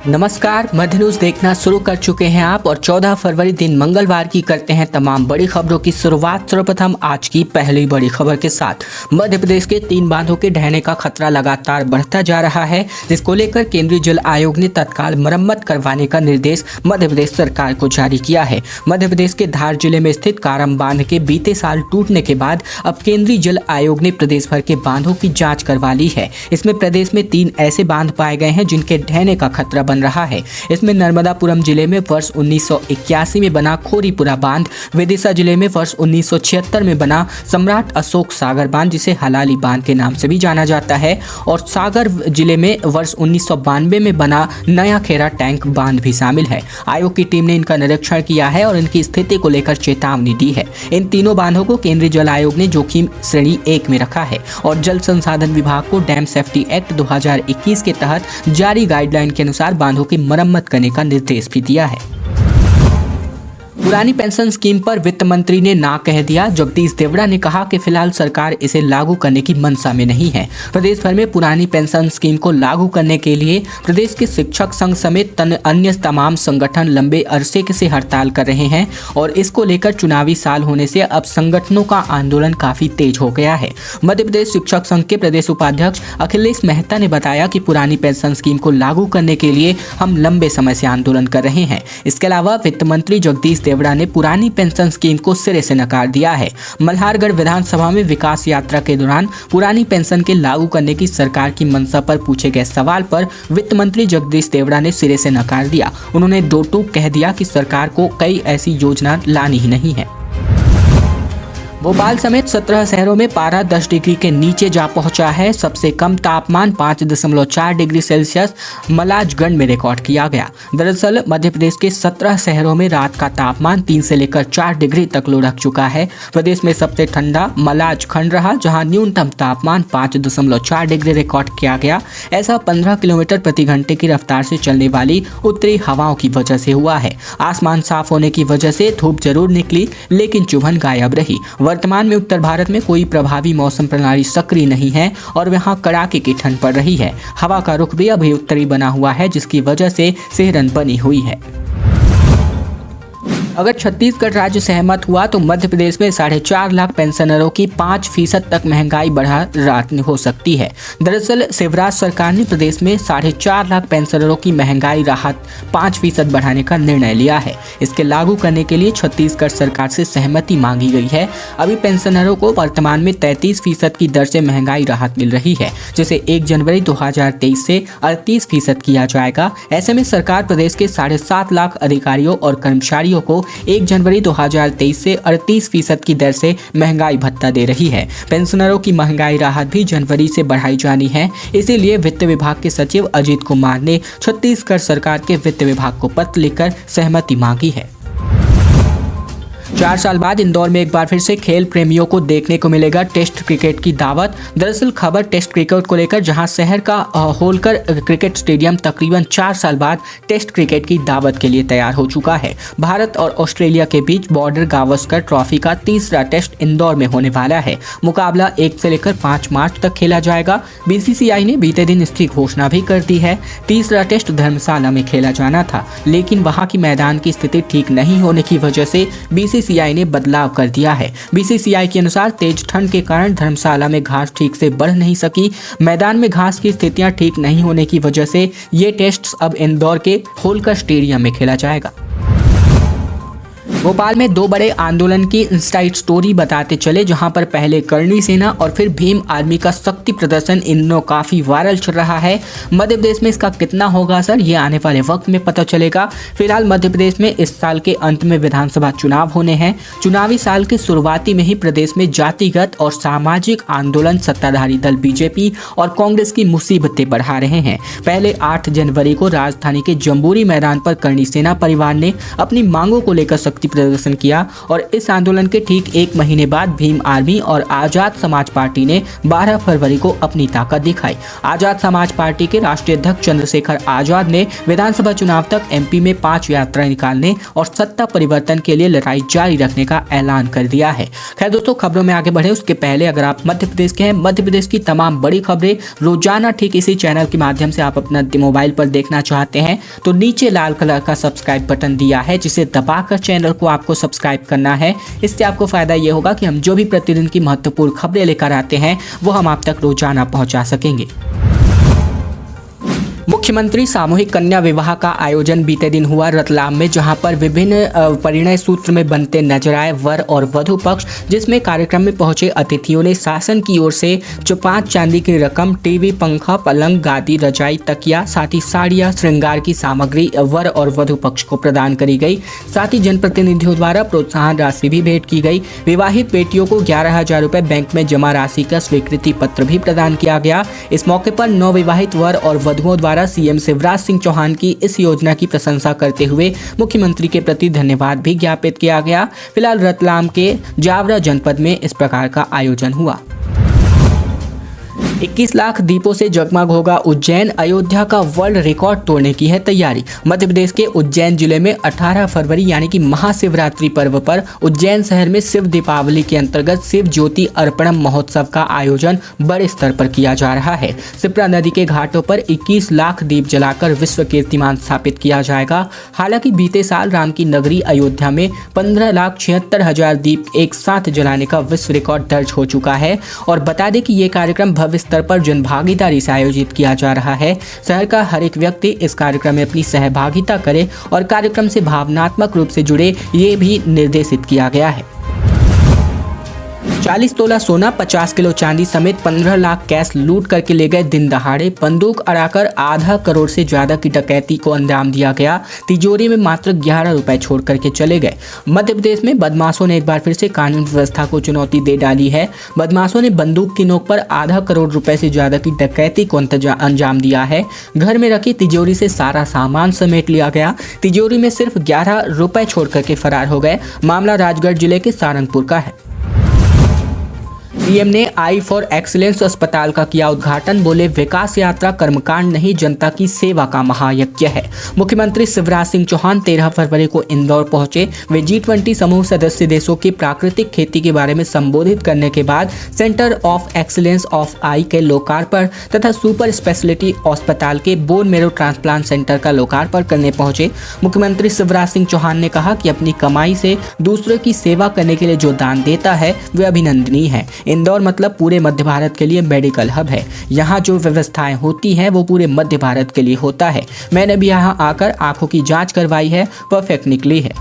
नमस्कार, मध्य न्यूज देखना शुरू कर चुके हैं आप और 14 फरवरी दिन मंगलवार की करते हैं तमाम बड़ी खबरों की शुरुआत। सर्वप्रथम आज की पहली बड़ी खबर के साथ मध्य प्रदेश के 3 बांधों के ढहने का खतरा लगातार बढ़ता जा रहा है, जिसको लेकर केंद्रीय जल आयोग ने तत्काल मरम्मत करवाने का निर्देश मध्य प्रदेश सरकार को जारी किया है। मध्य प्रदेश के धार जिले में स्थित कारम बांध के बीते साल टूटने के बाद अब केंद्रीय जल आयोग ने प्रदेश भर के बांधों की जाँच करवा ली है। इसमें प्रदेश में 3 ऐसे बांध पाए गए हैं जिनके ढहने का खतरा बन रहा है। इसमें नर्मदापुरम जिले में वर्ष 1981 में बना खोरीपुरा बांध, विदिशा जिले में वर्ष 1976 में बना सम्राट अशोक सागर बांध जिसे हलाली बांध के नाम से भी जाना जाता है, और सागर जिले में वर्ष 1992 में बना नया खेरा टैंक बांध भी शामिल है। आयोग की टीम ने इनका निरीक्षण किया है और इनकी स्थिति को लेकर चेतावनी दी है। इन तीनों बांधों को केंद्रीय जल आयोग ने जोखिम श्रेणी 1 में रखा है और जल संसाधन विभाग को डैम सेफ्टी एक्ट 2021 के तहत जारी गाइडलाइन के अनुसार बांधों की मरम्मत करने का निर्देश भी दिया है। पुरानी पेंशन स्कीम पर वित्त मंत्री ने ना कह दिया। जगदीश देवड़ा ने कहा कि फिलहाल सरकार इसे लागू करने की मंशा में नहीं है। प्रदेश भर में पुरानी पेंशन स्कीम को लागू करने के लिए प्रदेश के शिक्षक संघ समेत अन्य तमाम संगठन लंबे अरसे से हड़ताल कर रहे हैं और इसको लेकर चुनावी साल होने से अब संगठनों का आंदोलन काफी तेज हो गया है। मध्य प्रदेश शिक्षक संघ के प्रदेश उपाध्यक्ष अखिलेश मेहता ने बताया कि पुरानी पेंशन स्कीम को लागू करने के लिए हम लंबे समय से आंदोलन कर रहे हैं। इसके अलावा वित्त मंत्री जगदीश देवड़ा ने पुरानी पेंशन स्कीम को सिरे से नकार दिया है। मल्हारगढ़ विधानसभा में विकास यात्रा के दौरान पुरानी पेंशन के लागू करने की सरकार की मंशा पर पूछे गए सवाल पर वित्त मंत्री जगदीश देवड़ा ने सिरे से नकार दिया। उन्होंने दो टूक कह दिया कि सरकार को कई ऐसी योजना लानी ही नहीं है। भोपाल समेत 17 शहरों में पारा 10 डिग्री के नीचे जा पहुंचा है। सबसे कम तापमान 5.4 डिग्री सेल्सियस मलाजगंज में रिकॉर्ड किया गया। दरअसल मध्य प्रदेश के 17 शहरों में रात का तापमान 3 से लेकर 4 डिग्री तक लुढ़क चुका है। प्रदेश में सबसे ठंडा मलाजखंड रहा, जहां न्यूनतम तापमान 5.4 डिग्री रिकॉर्ड किया गया। ऐसा 15 किलोमीटर प्रति घंटे की रफ्तार से चलने वाली उत्तरी हवाओं की वजह से हुआ है। आसमान साफ होने की वजह से धूप जरूर निकली, लेकिन चुभन गायब रही। वर्तमान में उत्तर भारत में कोई प्रभावी मौसम प्रणाली सक्रिय नहीं है और वहां कड़ाके की ठंड पड़ रही है। हवा का रुख भी अभी उत्तरी बना हुआ है, जिसकी वजह से सिहरन बनी हुई है। अगर छत्तीसगढ़ राज्य सहमत हुआ तो मध्य प्रदेश में 4.5 लाख पेंशनरों की 5% तक महंगाई बढ़ा राहत हो सकती है। दरअसल शिवराज सरकार ने प्रदेश में 4.5 लाख पेंशनरों की महंगाई राहत 5% बढ़ाने का निर्णय लिया है। इसके लागू करने के लिए छत्तीसगढ़ सरकार से सहमति मांगी गई है। अभी पेंशनरों को वर्तमान में 33% की दर से महंगाई राहत मिल रही है, जिसे 1 जनवरी 2023 से 38% किया जाएगा। ऐसे में सरकार प्रदेश के 7.5 लाख अधिकारियों और कर्मचारियों को 1 जनवरी 2023 से 38% की दर से महंगाई भत्ता दे रही है। पेंशनरों की महंगाई राहत भी जनवरी से बढ़ाई जानी है। इसीलिए वित्त विभाग के सचिव अजीत कुमार ने छत्तीसगढ़ सरकार के वित्त विभाग को पत्र लिखकर सहमति मांगी है। 4 साल बाद इंदौर में एक बार फिर से खेल प्रेमियों को देखने को मिलेगा टेस्ट क्रिकेट की दावत। दरअसल खबर टेस्ट क्रिकेट को लेकर, जहां शहर का होलकर क्रिकेट स्टेडियम तकरीबन 4 साल बाद टेस्ट क्रिकेट की दावत के लिए तैयार हो चुका है। भारत और ऑस्ट्रेलिया के बीच बॉर्डर गावस्कर ट्रॉफी का तीसरा टेस्ट इंदौर में होने वाला है। मुकाबला 1 से लेकर 5 मार्च तक खेला जाएगा। बीसीसीआई ने बीते दिन इसकी घोषणा भी कर दी है। तीसरा टेस्ट धर्मशाला में खेला जाना था, लेकिन वहां की मैदान की स्थिति ठीक नहीं होने की वजह से बीसीसीआई ने बदलाव कर दिया है। बीसीसीआई के अनुसार तेज ठंड के कारण धर्मशाला में घास ठीक से बढ़ नहीं सकी। मैदान में घास की स्थितियां ठीक नहीं होने की वजह से ये टेस्ट अब इंदौर के होलकर स्टेडियम में खेला जाएगा। भोपाल में 2 बड़े आंदोलन की इंस्टाइट स्टोरी बताते चले, जहां पर पहले करणी सेना और फिर भीम आर्मी का शक्ति प्रदर्शन इनों काफी वायरल चल रहा है। मध्य प्रदेश में इसका कितना होगा असर, ये आने वाले वक्त में पता चलेगा। फिलहाल मध्य प्रदेश में इस साल के अंत में विधानसभा चुनाव होने हैं। चुनावी साल के शुरुआती में ही प्रदेश में जातिगत और सामाजिक आंदोलन सत्ताधारी दल बीजेपी और कांग्रेस की मुसीबतें बढ़ा रहे हैं। पहले 8 जनवरी को राजधानी के जम्बूरी मैदान पर करणी सेना परिवार ने अपनी मांगों को लेकर शक्ति की प्रदर्शन किया और इस आंदोलन के ठीक एक महीने बाद भीम आर्मी और आजाद समाज पार्टी ने 12 फरवरी को अपनी ताकत दिखाई। आजाद समाज पार्टी के राष्ट्रीय अध्यक्ष चंद्रशेखर आजाद ने विधानसभा चुनाव तक एमपी में 5 यात्राएं निकालने और सत्ता परिवर्तन के लिए लड़ाई जारी रखने का ऐलान कर दिया है। खैर दोस्तों, खबरों में आगे बढ़े उसके पहले अगर आप मध्य प्रदेश के हैं, मध्य प्रदेश की तमाम बड़ी खबरें रोजाना ठीक इसी चैनल के माध्यम से आप अपना मोबाइल पर देखना चाहते हैं तो नीचे लाल कलर का सब्सक्राइब बटन दिया है, जिसे दबाकर चैनल को आपको सब्सक्राइब करना है। इससे आपको फायदा ये होगा कि हम जो भी प्रतिदिन की महत्वपूर्ण खबरें लेकर आते हैं वो हम आप तक रोजाना पहुंचा सकेंगे। मुख्यमंत्री सामूहिक कन्या विवाह का आयोजन बीते दिन हुआ रतलाम में, जहां पर विभिन्न परिणय सूत्र में बनते नजर आए वर और वधु पक्ष, जिसमें कार्यक्रम में पहुंचे अतिथियों ने शासन की ओर से जो 5 चांदी की रकम, टीवी, पंखा, पलंग, गादी, रजाई, तकिया, साथ ही साड़ियां, श्रृंगार की सामग्री वर और वधु पक्ष को प्रदान करी गई। साथ ही जनप्रतिनिधियों द्वारा प्रोत्साहन राशि भी भेंट की गई। विवाहित बेटियों को 11,000 रुपए बैंक में जमा राशि का स्वीकृति पत्र भी प्रदान किया गया। इस मौके पर नवविवाहित वर और वधुओं द्वारा सीएम शिवराज सिंह चौहान की इस योजना की प्रशंसा करते हुए मुख्यमंत्री के प्रति धन्यवाद भी ज्ञापित किया गया। फिलहाल रतलाम के जावरा जनपद में इस प्रकार का आयोजन हुआ। 21 लाख दीपों से जगमग होगा उज्जैन, अयोध्या का वर्ल्ड रिकॉर्ड तोड़ने की है तैयारी। मध्य प्रदेश के उज्जैन जिले में 18 फरवरी यानी कि महाशिवरात्रि पर्व पर उज्जैन शहर में शिव दीपावली के अंतर्गत शिव ज्योति अर्पणम महोत्सव का आयोजन बड़े स्तर पर किया जा रहा है। शिप्रा नदी के घाटों पर 21 लाख दीप जलाकर विश्व कीर्तिमान स्थापित किया जाएगा। हालांकि बीते साल राम की नगरी अयोध्या में 15,76,000 दीप एक साथ जलाने का विश्व रिकॉर्ड दर्ज हो चुका है। और बता दें कि ये कार्यक्रम भव्य स्तर पर जनभागीदारी से आयोजित किया जा रहा है। शहर का हर एक व्यक्ति इस कार्यक्रम में अपनी सहभागिता करे और कार्यक्रम से भावनात्मक रूप से जुड़े, ये भी निर्देशित किया गया है। 40 तोला सोना, 50 किलो चांदी समेत 15 लाख कैश लूट करके ले गए दिन दहाड़े। बंदूक अड़ाकर आधा करोड़ से ज्यादा की डकैती को अंजाम दिया गया। तिजोरी में मात्र 11 रुपए छोड़ करके चले गए। मध्य प्रदेश में बदमाशों ने एक बार फिर से कानून व्यवस्था को चुनौती दे डाली है। बदमाशों ने बंदूक की नोक पर आधा करोड़ रुपए से ज्यादा की डकैती को अंजाम दिया है। घर में रखी तिजोरी से सारा सामान समेट लिया गया। तिजोरी में सिर्फ 11 रुपए छोड़ करके फरार हो गए। मामला राजगढ़ जिले के सारंगपुर का है। सीएम ने आई फॉर एक्सीलेंस अस्पताल का किया उद्घाटन। बोले, विकास यात्रा कर्मकांड नहीं, जनता की सेवा का महायज्ञ है। मुख्यमंत्री शिवराज सिंह चौहान 13 फरवरी को इंदौर पहुंचे। वे G20 समूह सदस्य देशों की प्राकृतिक खेती के बारे में संबोधित करने के बाद सेंटर ऑफ एक्सीलेंस ऑफ आई के लोकार्पण तथा सुपर स्पेशलिटी अस्पताल के बोन मेरो ट्रांसप्लांट सेंटर का लोकार्पण करने पहुंचे। मुख्यमंत्री शिवराज सिंह चौहान ने कहा कि अपनी कमाई से दूसरों की सेवा करने के लिए जो दान देता है वे अभिनंदनीय है। इंदौर मतलब पूरे मध्य भारत के लिए मेडिकल हब है। यहाँ जो व्यवस्थाएं होती हैं वो पूरे मध्य भारत के लिए होता है। मैंने भी यहाँ आकर आंखों की जांच करवाई है, परफेक्ट निकली है।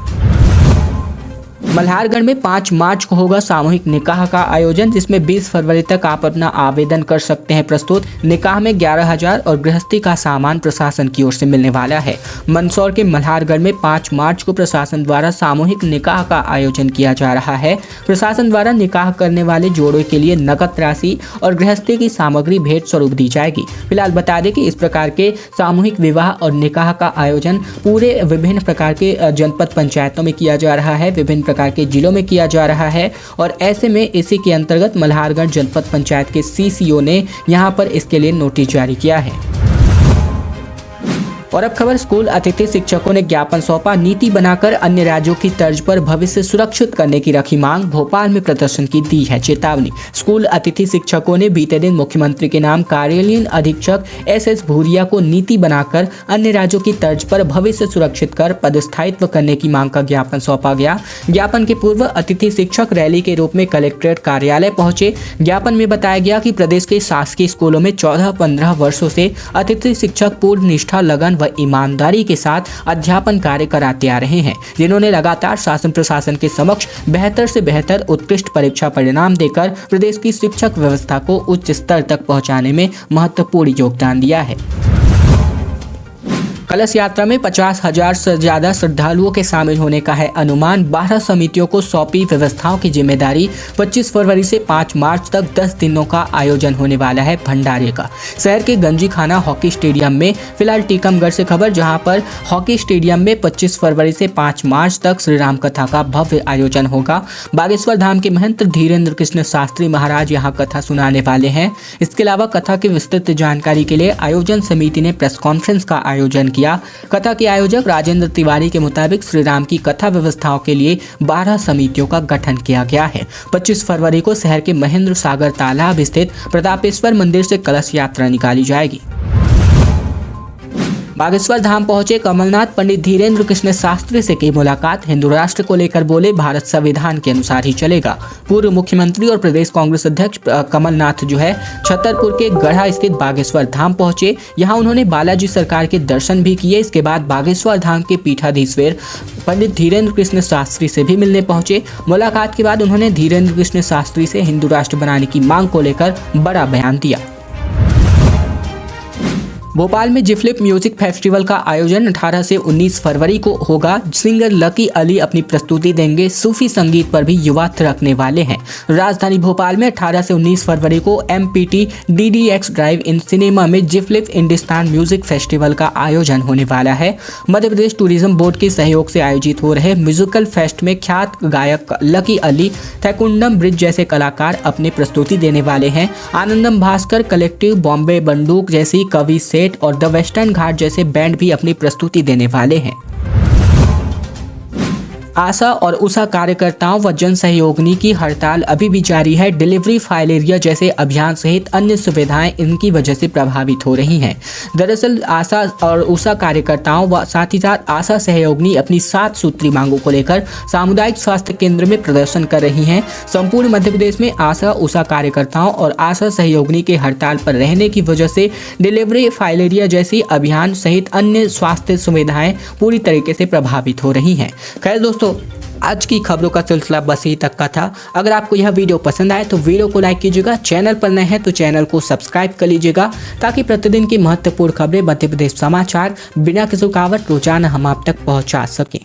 मल्हारगढ़ में 5 मार्च को होगा सामूहिक निकाह का आयोजन, जिसमें 20 फरवरी तक आप अपना आवेदन कर सकते हैं प्रस्तुत। निकाह में 11,000 और गृहस्थी का सामान प्रशासन की ओर से मिलने वाला है। मंदसौर के मल्हारगढ़ में 5 मार्च को प्रशासन द्वारा सामूहिक निकाह का आयोजन किया जा रहा है। प्रशासन द्वारा निकाह करने वाले जोड़ों के लिए नकद राशि और गृहस्थी की सामग्री भेंट स्वरूप दी जाएगी। फिलहाल बता दें कि इस प्रकार के सामूहिक विवाह और निकाह का आयोजन पूरे विभिन्न प्रकार के जनपद पंचायतों में किया जा रहा है, विभिन्न प्रकार के जिलों में किया जा रहा है। और ऐसे में इसी के अंतर्गत मल्हारगढ़ जनपद पंचायत के CCO ने यहां पर इसके लिए नोटिस जारी किया है। और अब खबर, स्कूल अतिथि शिक्षकों ने ज्ञापन सौंपा। नीति बनाकर अन्य राज्यों की तर्ज पर भविष्य सुरक्षित करने की रखी मांग। भोपाल में प्रदर्शन की दी है चेतावनी। स्कूल अतिथि शिक्षकों ने बीते दिन मुख्यमंत्री के नाम कार्यालयीन अधीक्षक SS भूरिया को नीति बनाकर अन्य राज्यों की तर्ज पर भविष्य सुरक्षित कर पदस्थायित्व करने की मांग का ज्ञापन सौंपा गया। ज्ञापन के पूर्व अतिथि शिक्षक रैली के रूप में कलेक्ट्रेट कार्यालय पहुंचे। ज्ञापन में बताया गया कि प्रदेश के शासकीय स्कूलों में 14-15 वर्षों से अतिथि शिक्षक पूर्ण निष्ठा, लगन व ईमानदारी के साथ अध्यापन कार्य कराते आ रहे हैं, जिन्होंने लगातार शासन प्रशासन के समक्ष बेहतर से बेहतर उत्कृष्ट परीक्षा परिणाम देकर प्रदेश की शिक्षक व्यवस्था को उच्च स्तर तक पहुंचाने में महत्वपूर्ण योगदान दिया है। कलश यात्रा में 50,000 से ज्यादा श्रद्धालुओं के शामिल होने का है अनुमान। 12 समितियों को सौंपी व्यवस्थाओं की जिम्मेदारी। 25 फरवरी से 5 मार्च तक 10 दिनों का आयोजन होने वाला है भंडारे का। शहर के गंजी खाना हॉकी स्टेडियम में फिलहाल टीकमगढ़ से खबर, जहां पर हॉकी स्टेडियम में 25 फरवरी से 5 मार्च तक श्री राम कथा का भव्य आयोजन होगा। बागेश्वर धाम के महंत धीरेन्द्र कृष्ण शास्त्री महाराज यहां कथा सुनाने वाले हैं। इसके अलावा कथा की विस्तृत जानकारी के लिए आयोजन समिति ने प्रेस कॉन्फ्रेंस का आयोजन किया। कथा के आयोजक राजेंद्र तिवारी के मुताबिक श्री राम की कथा व्यवस्थाओं के लिए 12 समितियों का गठन किया गया है। 25 फरवरी को शहर के महेंद्र सागर तालाब स्थित प्रतापेश्वर मंदिर से कलश यात्रा निकाली जाएगी। बागेश्वर धाम पहुंचे कमलनाथ, पंडित धीरेन्द्र कृष्ण शास्त्री से की मुलाकात। हिंदू राष्ट्र को लेकर बोले, भारत संविधान के अनुसार ही चलेगा। पूर्व मुख्यमंत्री और प्रदेश कांग्रेस अध्यक्ष कमलनाथ जो है छतरपुर के गढ़ा स्थित बागेश्वर धाम पहुंचे। यहां उन्होंने बालाजी सरकार के दर्शन भी किए। इसके बाद बागेश्वर धाम के पीठाधीश्वर पंडित धीरेन्द्र कृष्ण शास्त्री से भी मिलने पहुंचे। मुलाकात के बाद उन्होंने धीरेन्द्र कृष्ण शास्त्री से हिंदू राष्ट्र बनाने की मांग को लेकर बड़ा बयान दिया। भोपाल में जिफ्लिप म्यूजिक फेस्टिवल का आयोजन 18 से 19 फरवरी को होगा। सिंगर लकी अली अपनी प्रस्तुति देंगे। सूफी संगीत पर भी युवा थिरकने वाले हैं। राजधानी भोपाल में 18 से 19 फरवरी को MPT DDX drive in cinema में जिफ्लिप हिंदुस्तान म्यूजिक फेस्टिवल का आयोजन होने वाला है। मध्य प्रदेश टूरिज्म बोर्ड के सहयोग से आयोजित हो रहे म्यूजिकल फेस्ट में ख्यात गायक लकी अली, थैकुंडम ब्रिज जैसे कलाकार अपनी प्रस्तुति देने वाले हैं। आनंदम भास्कर कलेक्टिव, बॉम्बे बंदूक जैसी कवि सेट और द वेस्टर्न घाट जैसे बैंड भी अपनी प्रस्तुति देने वाले हैं। आशा और उषा कार्यकर्ताओं व जन सहयोगिनी की हड़ताल अभी भी जारी है। डिलीवरी फाइलेरिया जैसे अभियान सहित अन्य सुविधाएं इनकी वजह से प्रभावित हो रही हैं। दरअसल आशा और उषा कार्यकर्ताओं व साथ ही साथ आशा सहयोगिनी अपनी 7 सूत्री मांगों को लेकर सामुदायिक स्वास्थ्य केंद्र में प्रदर्शन कर रही हैं। संपूर्ण मध्य प्रदेश में आशा उषा कार्यकर्ताओं और आशा सहयोगिनी के हड़ताल पर रहने की वजह से डिलीवरी फाइलेरिया जैसी अभियान सहित अन्य स्वास्थ्य सुविधाएं पूरी तरीके से प्रभावित हो रही हैं। खैर दोस्तों, आज की खबरों का सिलसिला बस यही तक का था। अगर आपको यह वीडियो पसंद आए तो वीडियो को लाइक कीजिएगा। चैनल पर नए हैं तो चैनल को सब्सक्राइब कर लीजिएगा, ताकि प्रतिदिन की महत्वपूर्ण खबरें मध्य प्रदेश समाचार बिना किसी रुकावट रोजाना हम आप तक पहुंचा सकें।